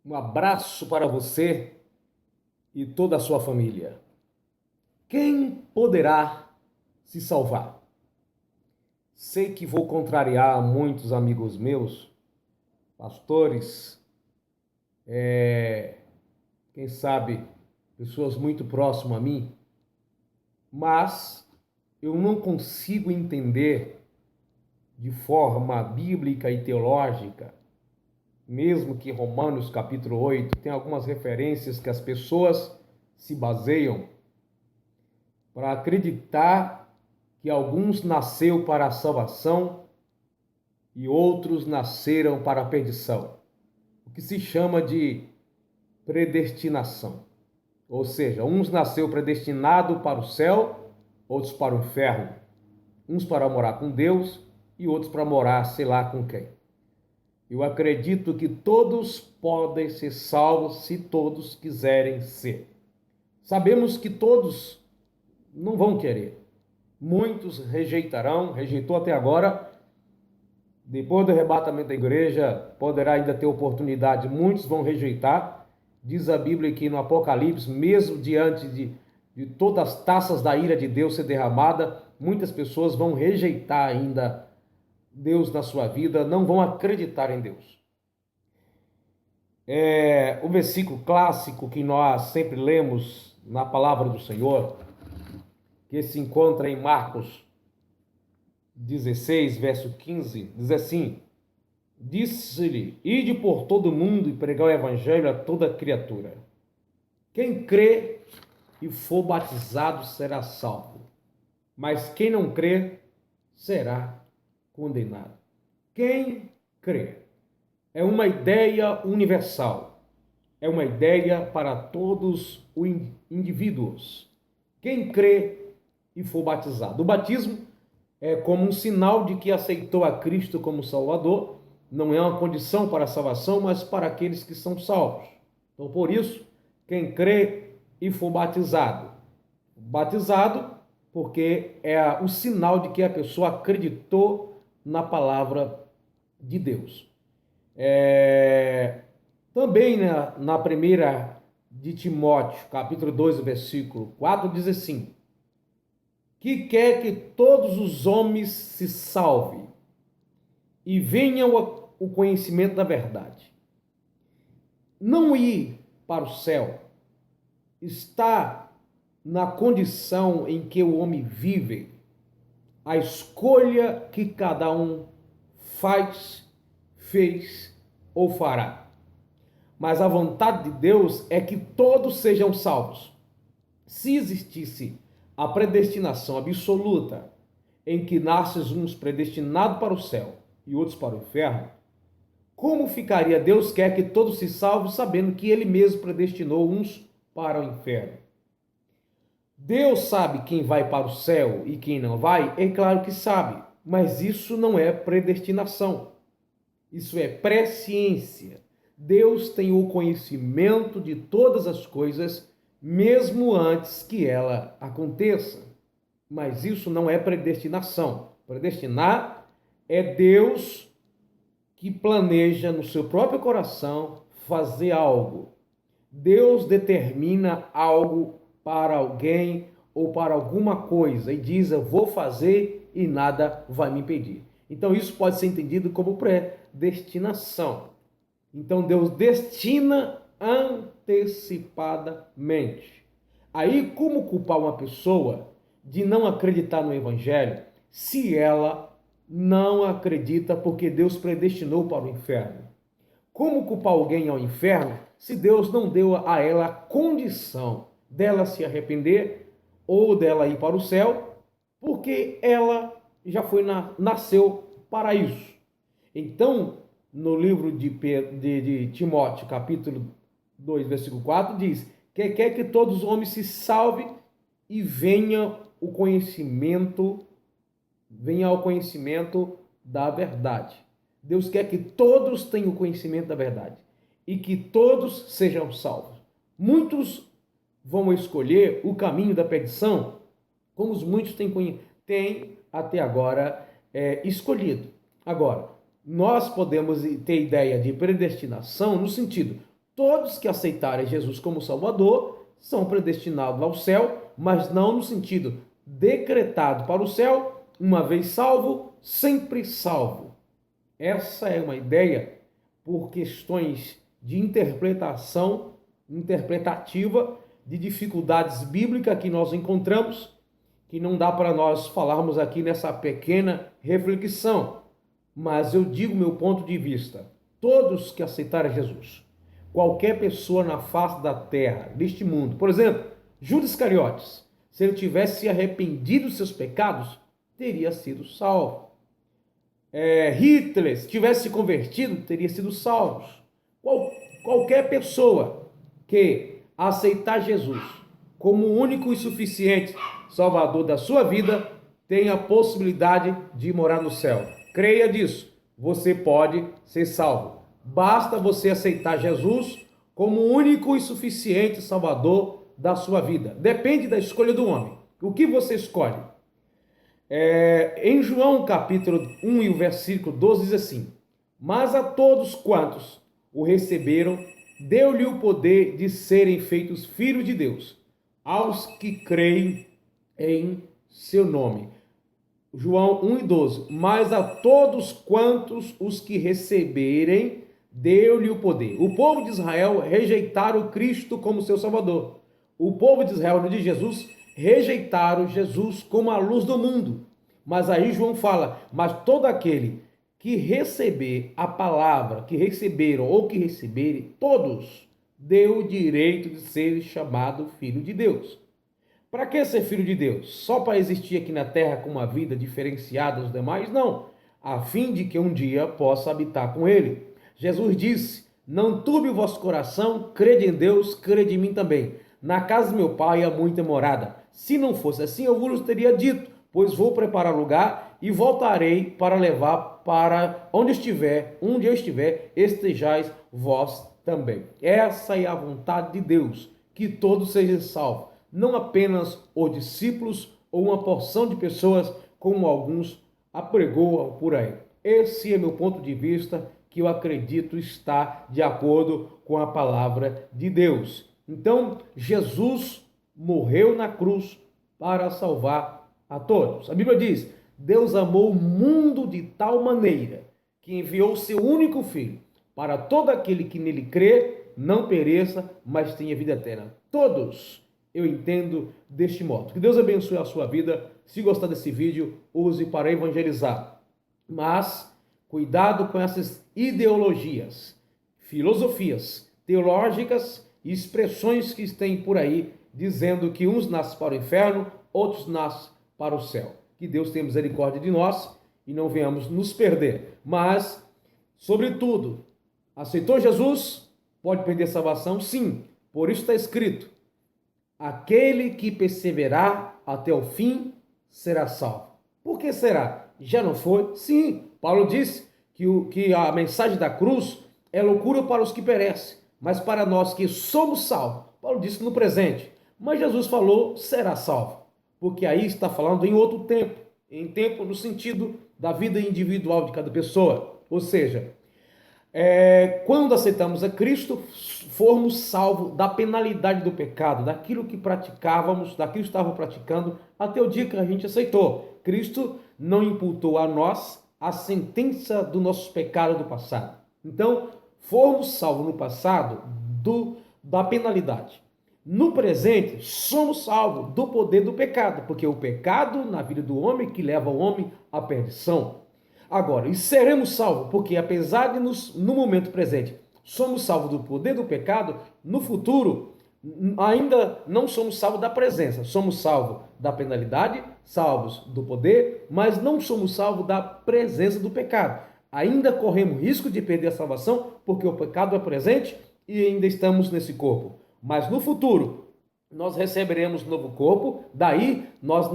Um abraço para você e toda a sua família. Quem poderá se salvar? Sei que vou contrariar muitos amigos meus, pastores, quem sabe pessoas muito próximas a mim, mas eu não consigo entender de forma bíblica e teológica, mesmo que Romanos capítulo 8 tem algumas referências que as pessoas se baseiam para acreditar que alguns nasceram para a salvação e outros nasceram para a perdição, o que se chama de predestinação. Ou seja, uns nasceram predestinados para o céu, outros para o inferno, uns para morar com Deus e outros para morar sei lá com quem. Eu acredito que todos podem ser salvos se todos quiserem ser. Sabemos que todos não vão querer. Muitos rejeitarão, rejeitou até agora. Depois do arrebatamento da igreja, poderá ainda ter oportunidade. Muitos vão rejeitar. Diz a Bíblia que no Apocalipse, mesmo diante de todas as taças da ira de Deus ser derramada, muitas pessoas vão rejeitar ainda Deus na sua vida, não vão acreditar em Deus. O versículo clássico que nós sempre lemos na palavra do Senhor, que se encontra em Marcos 16, verso 15, diz assim: disse-lhe, ide por todo mundo e pregar o evangelho a toda criatura. Quem crê e for batizado será salvo, mas quem não crê será condenado. Quem crê é uma ideia universal, é uma ideia para todos os indivíduos. Quem crê e for batizado. O batismo é como um sinal de que aceitou a Cristo como Salvador. Não é uma condição para a salvação, mas para aqueles que são salvos. Então, por isso, quem crê e for batizado. Batizado porque é o sinal de que a pessoa acreditou na palavra de Deus. Também na primeira de Timóteo, capítulo 2, versículo 4, diz assim: que quer que todos os homens se salvem e venham ao conhecimento da verdade. Não ir para o céu está na condição em que o homem vive, a escolha que cada um faz, fez ou fará. Mas a vontade de Deus é que todos sejam salvos. Se existisse a predestinação absoluta, em que nasces uns predestinados para o céu e outros para o inferno, como ficaria Deus quer que todos se salvem, sabendo que Ele mesmo predestinou uns para o inferno? Deus sabe quem vai para o céu e quem não vai? É claro que sabe, mas isso não é predestinação. Isso é presciência. Deus tem o conhecimento de todas as coisas, mesmo antes que ela aconteça. Mas isso não é predestinação. Predestinar é Deus que planeja no seu próprio coração fazer algo. Deus determina algo para alguém ou para alguma coisa e diz: eu vou fazer e nada vai me impedir. Então isso pode ser entendido como predestinação. Então Deus destina antecipadamente. Aí, como culpar uma pessoa de não acreditar no Evangelho se ela não acredita porque Deus predestinou para o inferno? Como culpar alguém ao inferno se Deus não deu a ela a condição dela se arrepender ou dela ir para o céu, porque ela já nasceu para isso? Então, no livro de Timóteo, capítulo 2, versículo 4, diz que quer que todos os homens se salvem e venha ao conhecimento da verdade. Deus quer que todos tenham o conhecimento da verdade e que todos sejam salvos. Muitos vão escolher o caminho da perdição, como os muitos têm até agora escolhido. Agora, nós podemos ter ideia de predestinação no sentido, Todos que aceitarem Jesus como Salvador são predestinados ao céu, mas não no sentido decretado para o céu, uma vez salvo, sempre salvo. Essa é uma ideia por questões de interpretativa, de dificuldades bíblicas que nós encontramos, que não dá para nós falarmos aqui nessa pequena reflexão. Mas eu digo meu ponto de vista: todos que aceitarem Jesus, qualquer pessoa na face da terra, deste mundo, por exemplo, Judas Iscariotes, se ele tivesse se arrependido dos seus pecados, teria sido salvo. Hitler, se tivesse se convertido, teria sido salvo. Qualquer pessoa que aceitar Jesus como o único e suficiente Salvador da sua vida, tem a possibilidade de morar no céu. Creia disso, você pode ser salvo. Basta você aceitar Jesus como o único e suficiente Salvador da sua vida. Depende da escolha do homem. O que você escolhe? Em João capítulo 1 e o versículo 12 diz assim: mas a todos quantos o receberam, deu-lhe o poder de serem feitos filhos de Deus, aos que creem em seu nome. João 1 e 12. Mas a todos quantos os que receberem, deu-lhe o poder. O povo de Israel rejeitaram Cristo como seu Salvador. O povo de Israel, no dia de Jesus, rejeitaram Jesus como a luz do mundo. Mas aí João fala: mas todo aquele que receber a palavra, que receberam ou que receberem, todos deu o direito de ser chamado filho de Deus. Para que ser filho de Deus? Só para existir aqui na terra com uma vida diferenciada dos demais? Não. A fim de que um dia possa habitar com ele. Jesus disse: não turbe o vosso coração, crede em Deus, crede em mim também. Na casa do meu pai há muita morada. Se não fosse assim, eu vos teria dito, pois vou preparar lugar e voltarei para levar para onde eu estiver, estejais vós também. Essa é a vontade de Deus, que todos sejam salvos. Não apenas os discípulos ou uma porção de pessoas, como alguns apregoam por aí. Esse é meu ponto de vista, que eu acredito está de acordo com a palavra de Deus. Então, Jesus morreu na cruz para salvar a todos. A Bíblia diz: Deus amou o mundo de tal maneira que enviou seu único filho, para todo aquele que nele crê, não pereça, mas tenha vida eterna. Todos. Eu entendo deste modo. Que Deus abençoe a sua vida. Se gostar desse vídeo, use para evangelizar. Mas cuidado com essas ideologias, filosofias teológicas e expressões que tem por aí, dizendo que uns nascem para o inferno, outros nascem para o céu. Que Deus tenha misericórdia de nós e não venhamos nos perder. Mas, sobretudo, aceitou Jesus? Pode perder a salvação? Sim. Por isso está escrito: aquele que perseverar até o fim será salvo. Por que será? Já não foi? Sim. Paulo disse que a mensagem da cruz é loucura para os que perecem, mas para nós que somos salvos. Paulo disse no presente. Mas Jesus falou: será salvo. Porque aí está falando em outro tempo. Em tempo no sentido da vida individual de cada pessoa. Ou seja, quando aceitamos a Cristo, formos salvos da penalidade do pecado, daquilo que praticávamos, daquilo que estávamos praticando, até o dia que a gente aceitou. Cristo não imputou a nós a sentença do nosso pecado do passado. Então, formos salvos no passado da penalidade. No presente, somos salvos do poder do pecado, porque o pecado na vida do homem que leva o homem à perdição. Agora, e seremos salvos, porque apesar de no momento presente somos salvos do poder do pecado, no futuro ainda não somos salvos da presença, somos salvos da penalidade, salvos do poder, mas não somos salvos da presença do pecado. Ainda corremos risco de perder a salvação, porque o pecado é presente e ainda estamos nesse corpo. Mas no futuro nós receberemos novo corpo, daí nós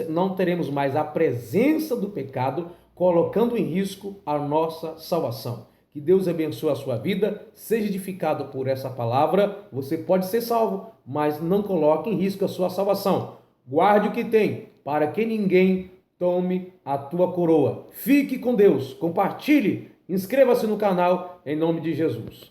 não teremos mais a presença do pecado, colocando em risco a nossa salvação. Que Deus abençoe a sua vida, seja edificado por essa palavra. Você pode ser salvo, mas não coloque em risco a sua salvação. Guarde o que tem, para que ninguém tome a tua coroa. Fique com Deus, compartilhe, inscreva-se no canal, em nome de Jesus.